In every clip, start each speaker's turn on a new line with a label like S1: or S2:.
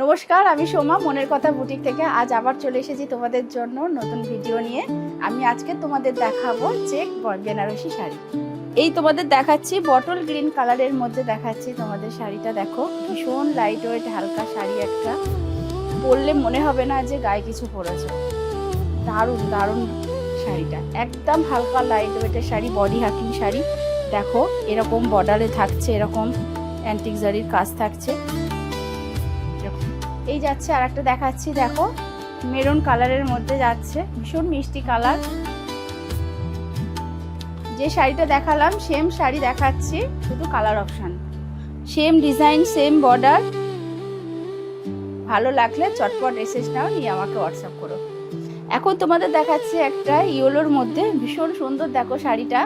S1: নমস্কার, আমি সোমা মনের কথা বুটিক থেকে আজ আবার চলে এসেছি তোমাদের জন্য নতুন ভিডিও নিয়ে। আমি আজকে তোমাদের দেখাবো চেক বেনারসি শাড়ি। এই তোমাদের দেখাচ্ছি বটল গ্রিন কালারের মধ্যে দেখাচ্ছি তোমাদের শাড়িটা। দেখো ভীষণ লাইট ওয়েট হালকা শাড়ি, একটা পরলে মনে হবে না যে গায়ে কিছু পরেছে। দারুণ দারুণ শাড়িটা, একদম হালকা লাইট ওয়েটের শাড়ি, বডি হাকিং শাড়ি। দেখো এরকম বর্ডারে থাকছে, এরকম অ্যান্টিক জারির কাজ থাকছে। এই যাচ্ছে আর একটা দেখাচ্ছি, দেখো মেরুন কালারের মধ্যে যাচ্ছে, ভীষণ মিষ্টি কালার। যে শাড়িটা দেখালাম সেম শাড়ি দেখাচ্ছি, শুধু colour option, same design same border. ভালো লাগলে চটপট এসেজ নাও, নিয়ে আমাকে হোয়াটসঅ্যাপ করো। এখন তোমাদের দেখাচ্ছি একটা ইয়েলোর মধ্যে, ভীষণ সুন্দর। দেখো শাড়িটা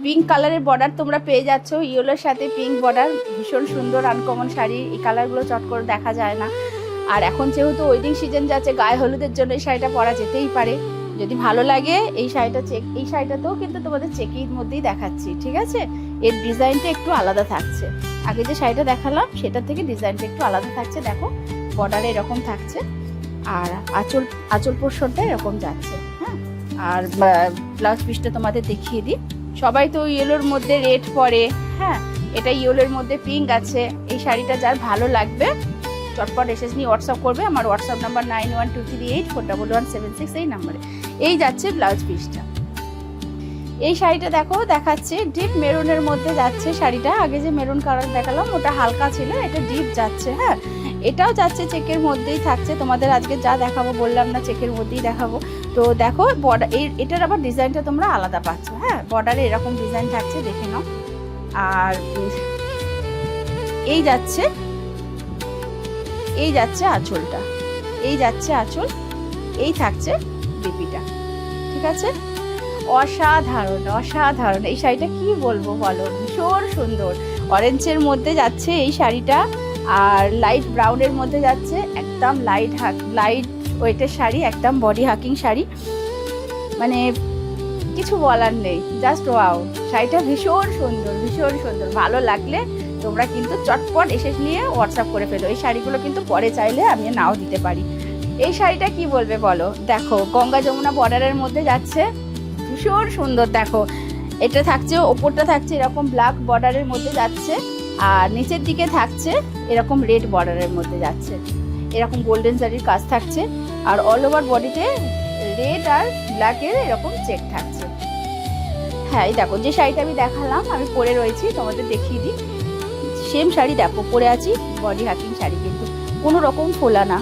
S1: পিঙ্ক কালারের বর্ডার তোমরা পেয়ে যাচ্ছ, ইয়েলোর সাথে পিঙ্ক বর্ডার, ভীষণ সুন্দর আনকমন শাড়ি। এই কালারগুলো চট করে দেখা যায় না। আর এখন যেহেতু ওয়েডিং সিজন যাচ্ছে, গায়ে হলুদের জন্য এই শাড়িটা পরা যেতেই পারে। যদি ভালো লাগে এই শাড়িটাতেও কিন্তু তোমাদের চেকের মধ্যেই দেখাচ্ছি, ঠিক আছে। এর ডিজাইনটা একটু আলাদা থাকছে, আগে যে শাড়িটা দেখালাম সেটা থেকে ডিজাইনটা একটু আলাদা থাকছে। দেখো বর্ডারে এরকম থাকছে, আর আঁচল পোর্শনটা এরকম যাচ্ছে। হ্যাঁ, আর ব্লাউজ পিসটা তোমাদের দেখিয়ে দিই। সবাই তো ইয়েলোর মধ্যে রেড পরে, হ্যাঁ এটা ইয়েলোর মধ্যে পিঙ্ক আছে। এই শাড়িটা যার ভালো লাগবে চটপট এসেস নিয়ে হোয়াটসঅ্যাপ করবে। আমার হোয়াটসঅ্যাপ নাম্বার 9123841176, এই নাম্বারে। এই যাচ্ছে ব্লাউজ পিসটা। এই শাড়িটা দেখো দেখাচ্ছে ডিপ মেরুনের মধ্যে যাচ্ছে শাড়িটা। আগে যে মেরুন কালার দেখালাম ওটা হালকা ছিল, এটা ডিপ যাচ্ছে। হ্যাঁ, এটাও যাচ্ছে চেকের মধ্যেই থাকছে। তোমাদের আজকে যা দেখাবো বললাম না, চেকের মধ্যেই দেখাবো। তো দেখো বর্ডার, এটার আবার ডিজাইনটা তোমরা আলাদা পাচ্ছ। হ্যাঁ, বর্ডারে এরকম ডিজাইন থাকছে, দেখে নাও। আর এই যাচ্ছে আঁচলটা, এই যাচ্ছে আঁচল, এই থাকছে বিপিটা, ঠিক আছে। অসাধারণ অসাধারণ এই শাড়িটা, কি বলবো বলো, ভীষণ সুন্দর। অরেঞ্জের মধ্যে যাচ্ছে এই শাড়িটা, আর লাইট ব্রাউনের মধ্যে যাচ্ছে। একদম লাইট ওয়েটের শাড়ি, একদম বডি হাকিং শাড়ি, মানে কিছু বলার নেই, জাস্ট ওয়াও। শাড়িটা ভীষণ সুন্দর, ভীষণ সুন্দর। ভালো লাগলে তোমরা কিন্তু চটপট এসে নিয়ে হোয়াটসঅ্যাপ করে ফেলো। এই শাড়িগুলো কিন্তু পরে চাইলে আমি নাও দিতে পারি। এই শাড়িটা কি বলবে বলো, দেখো গঙ্গা যমুনা বর্ডারের মধ্যে যাচ্ছে, ভীষণ সুন্দর। দেখো এটা থাকছে, ওপরটা থাকছে এরকম ব্ল্যাক বর্ডারের মধ্যে যাচ্ছে, আর নিচের দিকে থাকছে এরকম রেড বর্ডারের মধ্যে যাচ্ছে, এরকম গোল্ডেন জারির কাজ থাকছে। আর অল ওভার বডিতে রেড আর ব্ল্যাকের এরকম চেক থাকছে। হ্যাঁ, এই দেখো যে শাড়িটা আমি দেখালাম, আমি পরে রয়েছি, তোমাদের দেখিয়ে দিই। সেম শাড়ি দেখো পরে আছি, বডি হাকিং শাড়ি, কিন্তু কোনো রকম ফোলা না,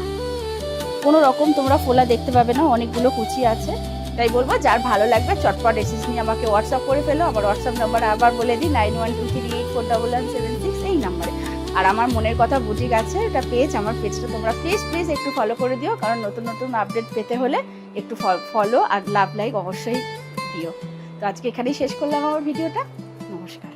S1: কোনো রকম তোমরা ফোলা দেখতে পাবে না, অনেকগুলো কুচি আছে। তাই বলবো যার ভালো লাগবে চটপট এসেস নিয়ে আমাকে হোয়াটসঅ্যাপ করে ফেলো। আমার হোয়াটসঅ্যাপ নাম্বার আবার বলে দিই 9123841176, এই নাম্বারে। আর আমার মনের কথা বুটিক আছে, এটা পেজ, আমার পেজটা তোমরা প্লিজ একটু ফলো করে দিও, কারণ নতুন নতুন আপডেট পেতে হলে একটু ফলো আর লাভ লাইক অবশ্যই দিও। তো আজকে এখানেই শেষ করলাম আমার ভিডিওটা। নমস্কার।